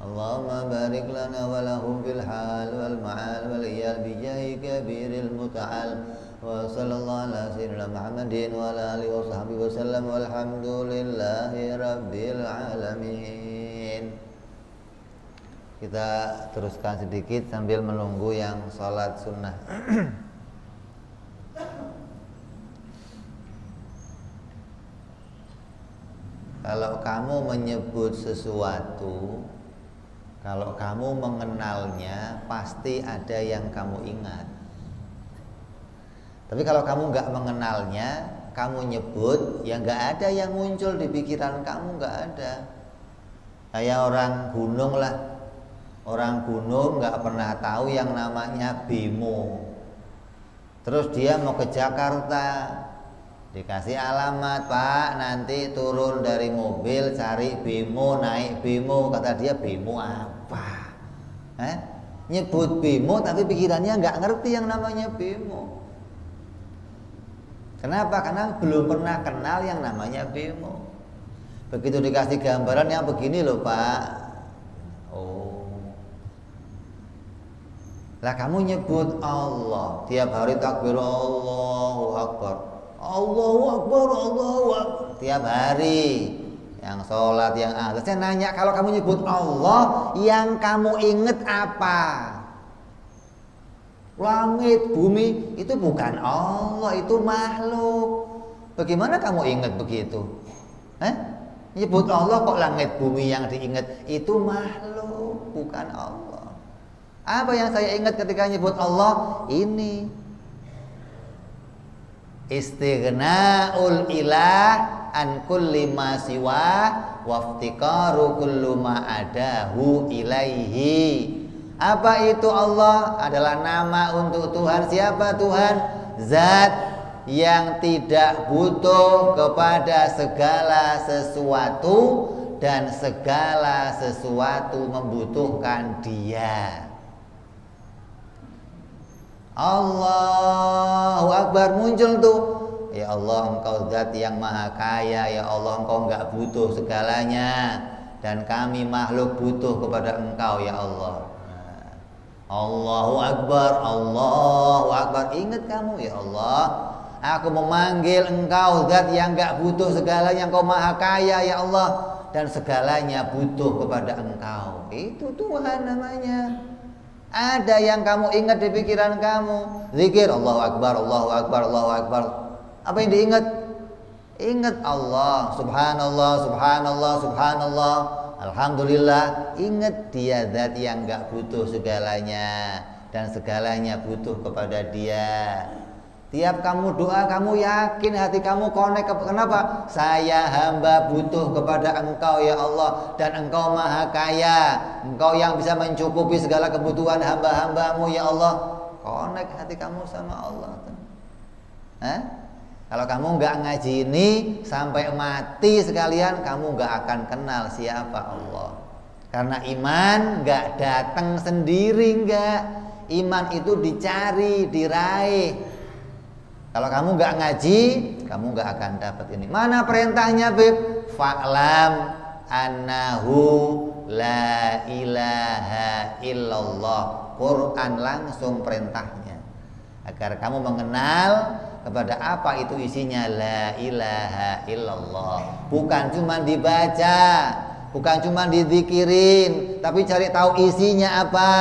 Allahumma barik lana wa lahum fil hal wal ma'al wal iyal bi jahi kabiril muta'al. Wa sallallahu ala sayyidina Muhammadin wa ala alihi wa sahbihi wasallam walhamdulillahi rabbil alamin. Kita teruskan sedikit sambil menunggu yang sholat sunnah. Kalau kamu menyebut sesuatu, kalau kamu mengenalnya, pasti ada yang kamu ingat. Tapi kalau kamu nggak mengenalnya, kamu nyebut, ya nggak ada yang muncul di pikiran kamu, nggak ada. Kayak orang gunung lah, orang gunung nggak pernah tahu yang namanya Bemo. Terus dia mau ke Jakarta, dikasih alamat, Pak, nanti turun dari mobil cari Bemo, naik Bemo. Kata dia, Bemo apa? Nyebut Bemo tapi pikirannya nggak ngerti yang namanya Bemo. Kenapa? Karena belum pernah kenal yang namanya Bemo. Begitu dikasih gambaran yang begini loh, Pak. Oh. Lah kamu nyebut Allah, tiap hari takbir Allahu Akbar. Allahu Akbar, Allahu Akbar. Tiap hari. Yang sholat, yang azan. Saya nanya, kalau kamu nyebut Allah, yang kamu inget apa? langit, bumi itu bukan Allah, itu makhluk. Bagaimana kamu ingat begitu? Nyebut Allah kok langit bumi yang diingat, itu makhluk, bukan Allah. Apa yang saya ingat ketika nyebut Allah? Ini istighna'ul ilah an kulli ma siwa waftiqaru kullu ma adahu ilaihi. Apa itu Allah? Adalah nama untuk Tuhan. Siapa Tuhan? Zat yang tidak butuh kepada segala sesuatu dan segala sesuatu membutuhkan Dia. Allahu Akbar, muncul tuh. Ya Allah, Engkau zat yang maha kaya. Ya Allah, Engkau enggak butuh segalanya, dan kami makhluk butuh kepada Engkau ya Allah. Allahu Akbar, Allahu Akbar. Ingat kamu ya Allah, aku memanggil Engkau zat yang enggak butuh segalanya. Engkau maha kaya ya Allah, dan segalanya butuh kepada Engkau. Itu Tuhan namanya. Ada yang kamu ingat di pikiran kamu, zikir Allahu Akbar, Allahu Akbar, Allahu Akbar. Apa yang diingat? Ingat Allah, subhanallah, subhanallah, subhanallah, alhamdulillah. Ingat Dia zat yang gak butuh segalanya, dan segalanya butuh kepada Dia. Tiap kamu doa, kamu yakin hati kamu connect. Kenapa? Saya hamba butuh kepada Engkau ya Allah, dan Engkau maha kaya. Engkau yang bisa mencukupi segala kebutuhan hamba-hambamu ya Allah. Connect hati kamu sama Allah. Kalau kamu nggak ngaji ini sampai mati sekalian, kamu nggak akan kenal siapa Allah. Karena iman nggak datang sendiri, nggak. Iman itu dicari, diraih. Kalau kamu nggak ngaji, kamu nggak akan dapat ini. Mana perintahnya, Beb? Fa'lam annahu la ilaha illallah. Quran langsung perintahnya, agar kamu mengenal kepada apa itu isinya la ilaha illallah. Bukan cuma dibaca, bukan cuma dizikirin, tapi cari tahu isinya apa.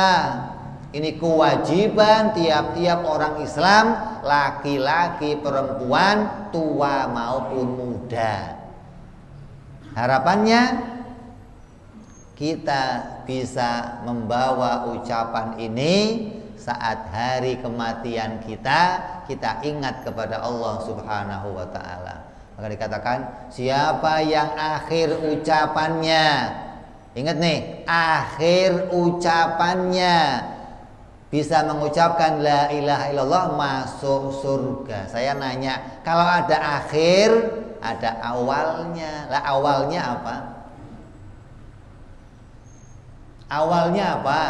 Ini kewajiban tiap-tiap orang Islam, laki-laki, perempuan, tua maupun muda. Harapannya kita bisa membawa ucapan ini saat hari kematian kita ingat kepada Allah Subhanahu wa ta'ala. Maka dikatakan, siapa yang akhir ucapannya, ingat nih, akhir ucapannya bisa mengucapkan la ilaha illallah, masuk surga. Saya nanya, kalau ada akhir, ada awalnya. Lah awalnya apa? Awalnya apa?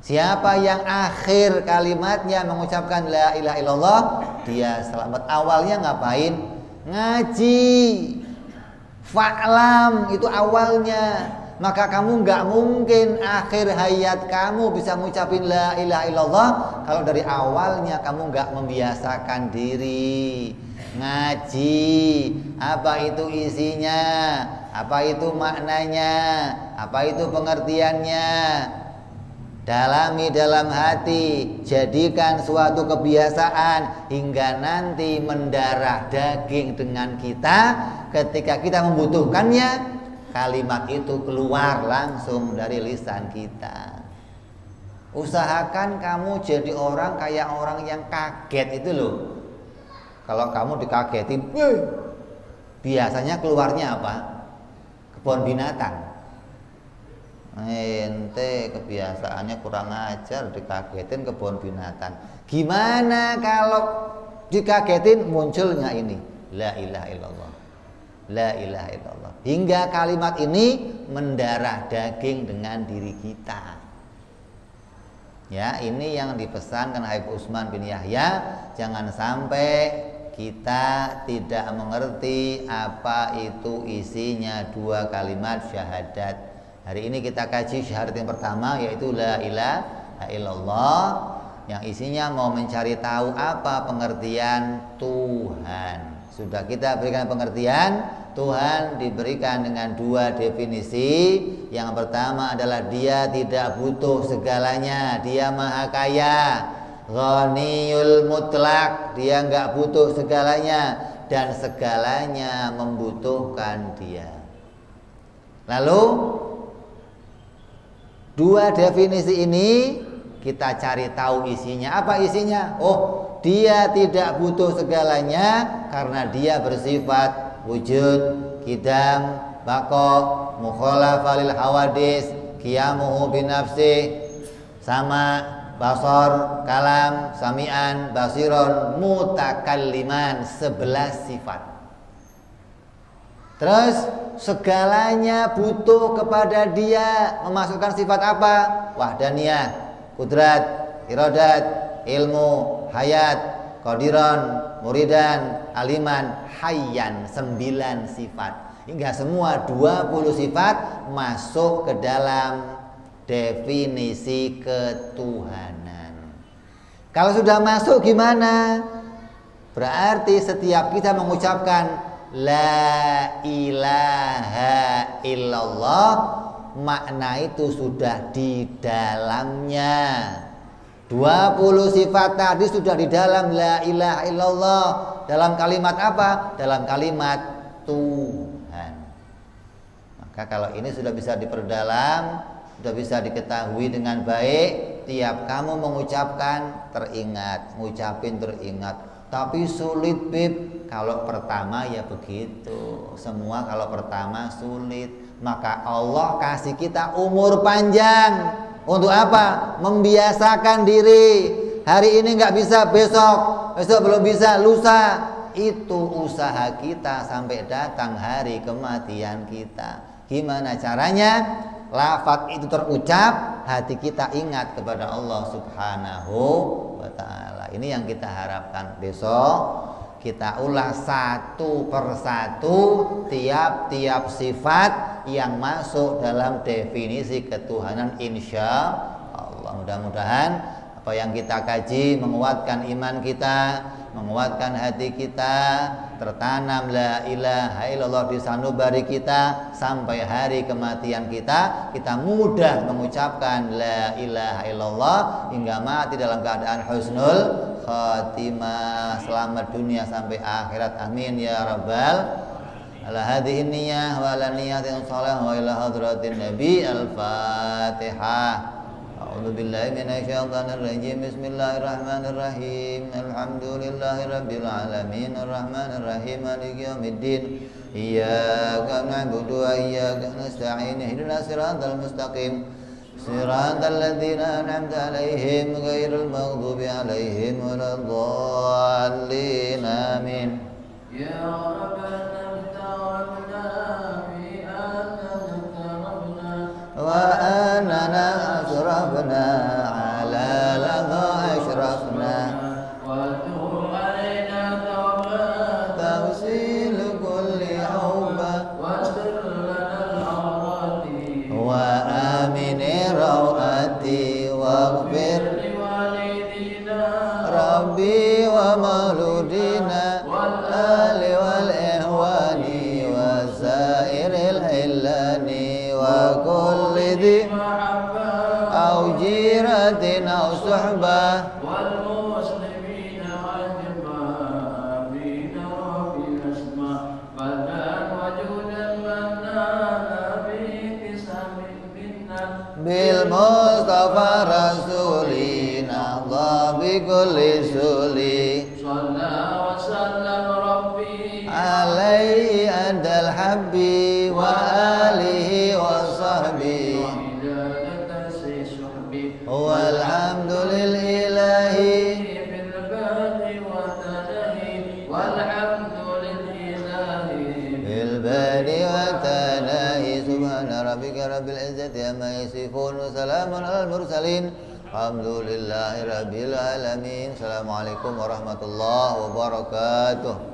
Siapa yang akhir kalimatnya mengucapkan la ilaha illallah, dia selamat. Awalnya ngapain? Ngaji. Fa'lam, itu awalnya. Maka kamu nggak mungkin akhir hayat kamu bisa ngucapin la ilaha illallah kalau dari awalnya kamu nggak membiasakan diri ngaji. Apa itu isinya? Apa itu maknanya? Apa itu pengertiannya? Dalami dalam hati, jadikan suatu kebiasaan hingga nanti mendarah daging dengan kita. Ketika kita membutuhkannya, kalimat itu keluar langsung dari lisan kita. Usahakan kamu jadi orang kayak orang yang kaget itu loh. Kalau kamu dikagetin, biasanya keluarnya apa? Kebun binatang. Ente kebiasaannya kurang ajar, dikagetin kebun binatang. Gimana kalau dikagetin munculnya ini la ilaha illallah, la ilaha illallah, hingga kalimat ini mendarah daging dengan diri kita. Ya, ini yang dipesankan Habib Utsman bin Yahya. Jangan sampai kita tidak mengerti apa itu isinya dua kalimat syahadat. Hari ini kita kaji syahadat yang pertama, yaitu la ilaha illallah, yang isinya mau mencari tahu apa pengertian Tuhan. Sudah kita berikan pengertian, Tuhan diberikan dengan dua definisi. Yang pertama adalah dia tidak butuh segalanya, dia maha kaya, ghaniyul mutlak, dia nggak butuh segalanya dan segalanya membutuhkan dia. Lalu dua definisi ini kita cari tahu isinya. Apa isinya? Oh, dia tidak butuh segalanya karena dia bersifat wujud, qidam, baqa, mukhalafah lil hawadis, qiyamuhu binafsih, sama, basar, kalam, sami'an, basiron, mutakalliman, 11 sifat. Terus segalanya butuh kepada dia, memasukkan sifat apa? Wahdaniyah, kudrat, iradat, ilmu, hayat, qadiran, muridan, aliman, hayyan, 9 sifat. Hingga semua 20 sifat masuk ke dalam definisi ketuhanan. Kalau sudah masuk gimana? Berarti setiap kita mengucapkan la ilaha illallah, makna itu sudah di dalamnya. 20 sifat tadi sudah di dalam la ilaha illallah. Dalam kalimat apa? Dalam kalimat Tuhan. Maka kalau ini sudah bisa diperdalam, sudah bisa diketahui dengan baik, tiap kamu mengucapkan teringat, ngucapin teringat. Tapi sulit, Bib. Kalau pertama ya begitu. Semua kalau pertama sulit. Maka Allah kasih kita umur panjang. Untuk apa? Membiasakan diri. Hari ini nggak bisa, besok belum bisa, lusa. Itu usaha kita sampai datang hari kematian kita. Gimana caranya? Lafaz itu terucap, hati kita ingat kepada Allah Subhanahu wa ta'ala. Ini yang kita harapkan. Besok kita ulas satu persatu tiap-tiap sifat yang masuk dalam definisi ketuhanan, insya Allah. Mudah-mudahan apa yang kita kaji menguatkan iman kita, menguatkan hati kita, tertanam la ilaha illallah di sanubari kita sampai hari kematian kita. Kita mudah mengucapkan la ilaha illallah hingga mati dalam keadaan husnul khatimah, selamat dunia sampai akhirat. Amin ya rabbal ala hadhihi niyyah wa ala niyatin shalah wa ila hadratin nabi. Al-Fatihah. A'udzu billahi minasyaitonir rajim. Bismillahirrahmanirrahim. Alhamdulillahi rabbil alamin arrahmanir rahim maliki yaumiddin. Iyyaka na'budu wa iyyaka nasta'in. Ihdinas siratal mustaqim. Siratal ladzina an'amta 'alaihim ghairil maghdubi 'alaihim waladdallin. Amin. Ya Rabbana ta'ala fi anna wa annana asrafna ala ladha ashrafna wa tu'u alaina tawbatan tawsil kulli hawba wa sirrana al-awrati wa amini rawati waghfir liwalidina rabbi wa mauludina wal ali wal ihwani wa sairil hillani wa kulli dhi au jiratin au suhbah والمسلمين والجماعين وفي الأسماء بدأ وجودا منان بابتسام منا bil mustafa rasulina Allah bi kulli suli صلى وسلم ربي alaihi adal habbi wa alihi wa sahbihi وإذا تنسي صحبي walhamdulillahi في الباب وتنهي والحمد لله bil badi wa tanahi subhana rabbika rabbil izzati amma yasifun wa salamun alal mursalin alhamdulillahi rabbil alamin. Assalamualaikum warahmatullahi wabarakatuh.